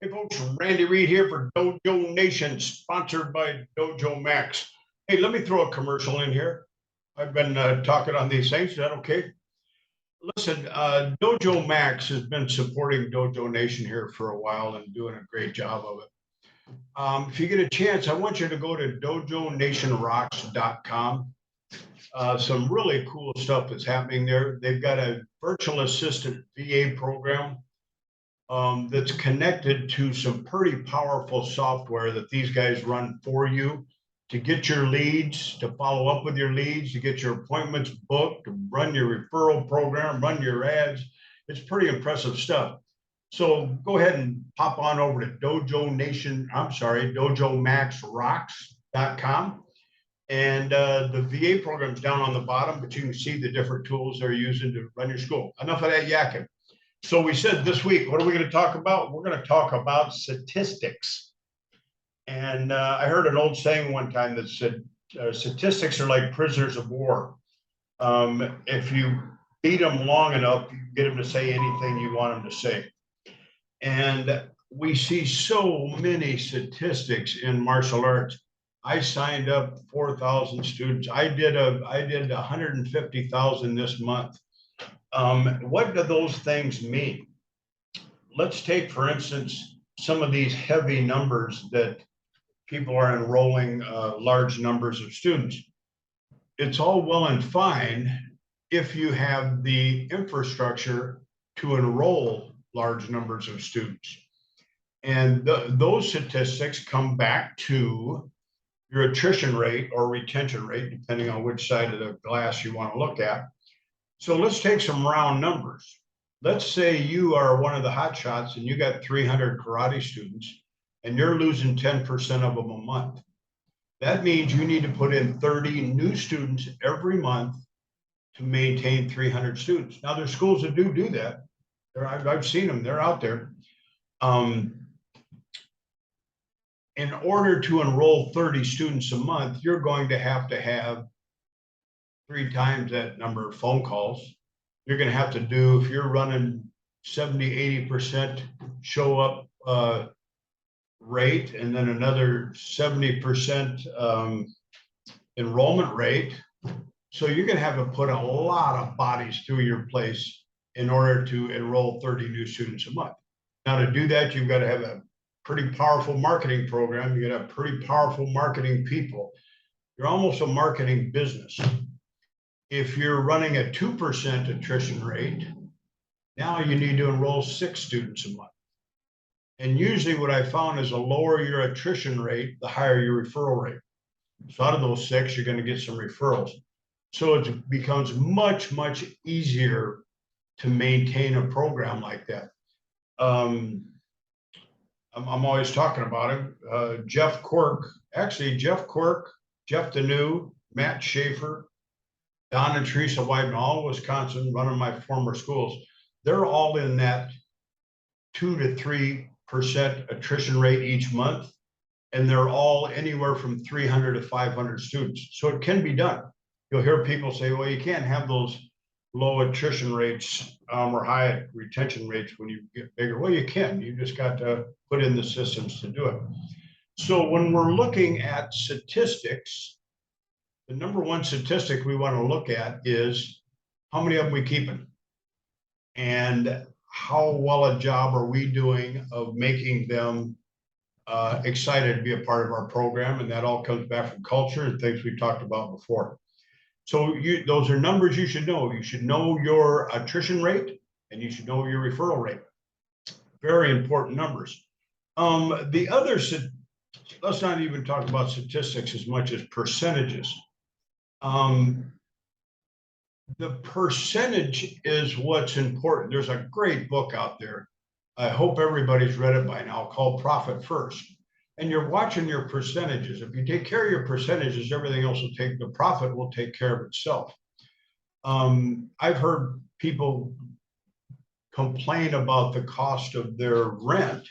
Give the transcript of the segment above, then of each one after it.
Hey folks, Randy Reed here for Dojo Nation, sponsored by Dojo Max. Hey, let me throw a commercial in here. I've been talking on these things. Is that okay? Listen, Dojo Max has been supporting Dojo Nation here for a while and doing a great job of it. If you get a chance, I want you to go to DojoNationRocks.com. Some really cool stuff that's happening there. They've got a virtual assistant VA program that's connected to some pretty powerful software that these guys run for you to get your leads, to follow up with your leads, to get your appointments booked, to run your referral program, run your ads. It's pretty impressive stuff. So go ahead and pop on over to DojoMaxRocks.com. And the VA program's down on the bottom, but you can see the different tools they're using to run your school. Enough of that yakking. So we said this week, what are we going to talk about? We're going to talk about statistics. And I heard an old saying one time that said, statistics are like prisoners of war. If you beat them long enough, you get them to say anything you want them to say. And we see so many statistics in martial arts. I signed up 4,000 students. I did 150,000 this month. What do those things mean? Let's take, for instance, some of these heavy numbers that people are enrolling large numbers of students. It's all well and fine if you have the infrastructure to enroll large numbers of students. And those statistics come back to your attrition rate or retention rate, depending on which side of the glass you want to look at. So let's take some round numbers. Let's say you are one of the hot shots and you got 300 karate students and you're losing 10% of them a month. That means you need to put in 30 new students every month to maintain 300 students. Now there's schools that do that. I've seen them, they're out there. In order to enroll 30 students a month, you're going to have 3 times that number of phone calls. You're going to have to do, if you're running 70, 80% show up rate, and then another 70% enrollment rate. So you're going to have to put a lot of bodies through your place in order to enroll 30 new students a month. Now to do that, you've got to have a pretty powerful marketing program. You got to have pretty powerful marketing people. You're almost a marketing business. If you're running a 2% attrition rate, now you need to enroll 6 students a month. And usually what I found is the lower your attrition rate, the higher your referral rate. So out of those 6, you're going to get some referrals. So it becomes much, much easier to maintain a program like that. I'm always talking about him. Jeff Quirk, Jeff the New, Matt Schaefer, Don and Teresa Wyden, all Wisconsin, running my former schools. They're all in that 2 to 3% attrition rate each month. And they're all anywhere from 300 to 500 students. So it can be done. You'll hear people say, well, you can't have those low attrition rates or high retention rates when you get bigger. Well, you can. You just got to put in the systems to do it. So when we're looking at statistics, the number one statistic we want to look at is how many of them we keeping, and how well a job are we doing of making them excited to be a part of our program. And that all comes back from culture and things we talked about before. So those are numbers you should know. You should know your attrition rate and you should know your referral rate. Very important numbers. The other, let's not even talk about statistics as much as percentages. The percentage is what's important. There's a great book out there. I hope everybody's read it by now, called Profit First. And you're watching your percentages. If you take care of your percentages, everything else will the profit will take care of itself. I've heard people complain about the cost of their rent,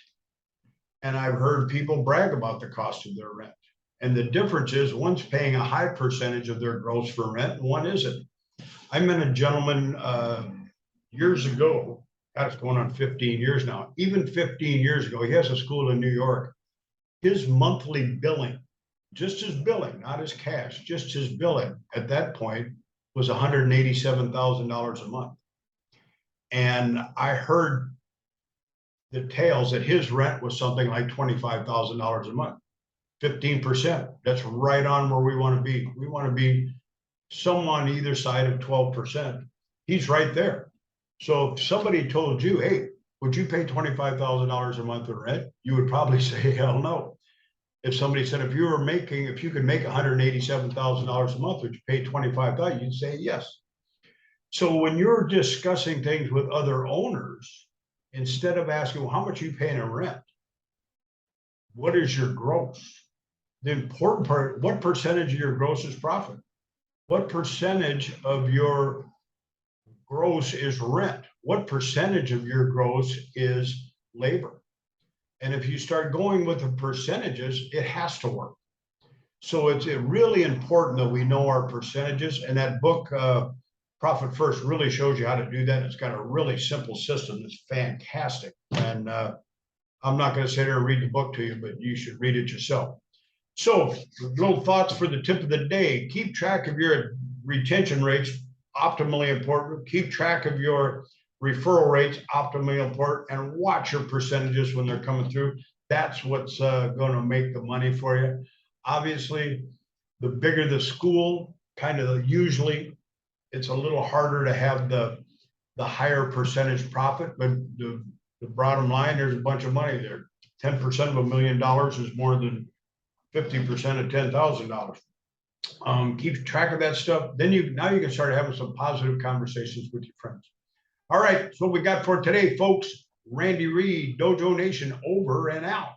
and I've heard people brag about the cost of their rent. And the difference is one's paying a high percentage of their gross for rent and one isn't. I met a gentleman years ago, God, it's going on 15 years now. Even 15 years ago, he has a school in New York. His monthly billing, just his billing, not his cash, just his billing at that point was $187,000 a month. And I heard the tales that his rent was something like $25,000 a month, 15%. That's right on where we want to be. We want to be someone either side of 12%. He's right there. So if somebody told you, hey, would you pay $25,000 a month in rent? You would probably say, hell no. If somebody said, if you could make $187,000 a month, would you pay $25,000? You'd say yes. So when you're discussing things with other owners, instead of asking, well, how much are you paying in rent? What is your gross? The important part, what percentage of your gross is profit? What percentage of your gross is rent? What percentage of your gross is labor? And if you start going with the percentages, it has to work. So it's really important that we know our percentages. And that book, Profit First, really shows you how to do that. It's got a really simple system that's fantastic. And I'm not going to sit here and read the book to you, but you should read it yourself. So little thoughts for the tip of the day. Keep track of your retention rates, optimally important. Keep track of your referral rates, optimally important, and watch your percentages when they're coming through. That's what's going to make the money for you. Obviously, the bigger the school, kind of usually it's a little harder to have the higher percentage profit, but the bottom line, there's a bunch of money there. 10% of $1 million is more than 50% of $10,000. Keep track of that stuff. Then now you can start having some positive conversations with your friends. All right, that's what we got for today, folks. Randy Reed, Dojo Nation, over and out.